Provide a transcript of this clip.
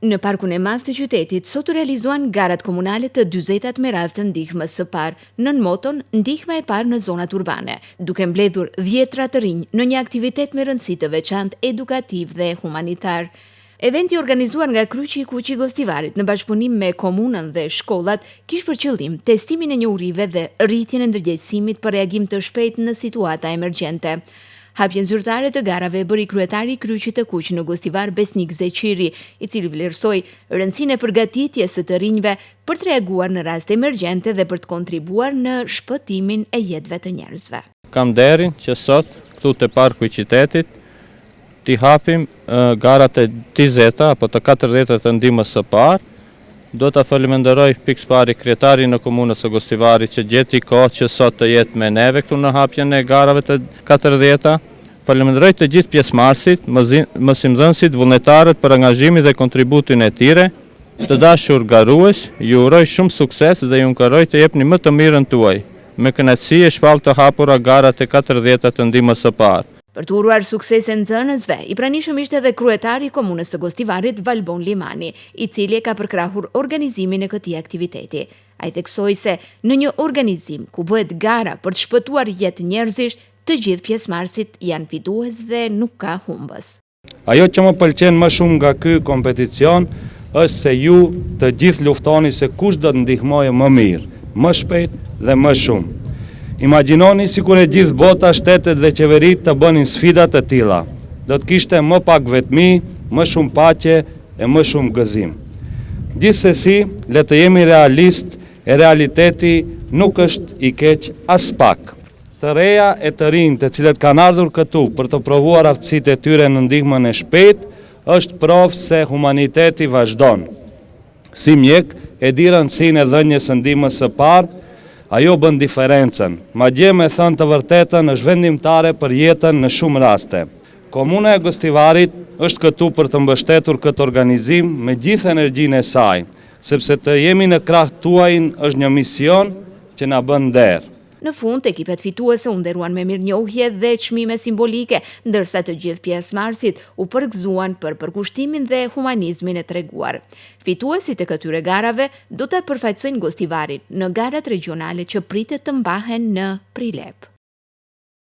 Në parkun e madh të qytetit, sot u realizuan garat komunale të 40 me radhë të ndihmës së parë, nën moton ndihma e parë në zonat urbane, duke mbledhur 10 të rinj në një aktivitet me rëndësi të veçantë edukativ dhe humanitar. Eventi organizuar nga Kryqi i Kuq i Gostivarit në bashkëpunim me komunën dhe shkollat kishte për qëllim testimin e njohurive dhe rritjen e ndërgjegjësimit për reagim të shpejtë në situata emergjente. Hapjen zyrtare të garave bëri kryetari i Kryqit të Kuq në Gostivar Besnik Zeqiri, i cili vlerësoi rëndësinë e përgatitjes së të rinjve për të reaguar në raste emergjente dhe për të kontribuar në shpëtimin e jetëve të njerëzve. Kam nderin që sot këtu te parku i qytetit t'i hapim garat e 20 apo të 40 të ndihmës së parë. Do ta falenderoj pikës pari kryetarin në komunës së Gostivarit që gjeti kohë që sot të jetë me neve këtu në hapjen e garave të 40. Falenderoj të gjithë pjesëmarrësit, mësimdhënësit, vullnetarët për angazhimin dhe kontributin e tyre. Të dashur garues, ju uroj shumë sukses dhe ju ngaroj të jepni më të mirën tuaj. Me kënaqësi e shpall të hapura garat e 40 të ndihmës së parë. Për të uruar suksese nxënësve, i pranishëm ishte edhe kryetari i komunës së Gostivarit Valbon Limani, i cili ka përkrahur organizimin e këtij aktiviteti. Ai theksoi se në një organizim ku bëhet gara për të shpëtuar jetë njerëzish, të gjithë pjesëmarrësit janë fitues dhe nuk ka humbës. Ajo që më pëlqen më shumë nga ky kompeticion është se ju të gjithë luftoni se kush do të ndihmojë më mirë, më shpejt dhe më shumë. Imagjinoni sikur e gjithë bota, shtetet dhe qeverit të bënin sfidat të tilla. Do të kishte më pak vetmi, më shumë paqe e më shumë gëzim. Gjithsesi, le të jemi realist, e realiteti nuk është i keq as pak. Të reja e të rinj të cilët kanë ardhur këtu për të provuar aftësitë e tyre në ndihmën e shpejtë, është provë se humaniteti vazhdon. Si mjek, e di rëndësinë e dhënies së ndihmës së parë. Ajo bën diferencën. Madje me thënë të vërtetën është vendimtare për jetën në shumë raste. Komuna e Gostivarit është këtu për të mbështetur këtë organizim me gjithë energjinë e saj, sepse të jemi në krah tuajin është një mision që na bën nder. Në fund, ekipet fituese u nderuan me mirënjohje dhe çmime simbolike, ndërsa të gjithë pjesëmarrësit u përgëzuan për përkushtimin dhe humanizmin e treguar. Fituesit e këtyre garave do të përfaqësojnë Gostivarin në garat regionale që pritet të mbahen në Prilep.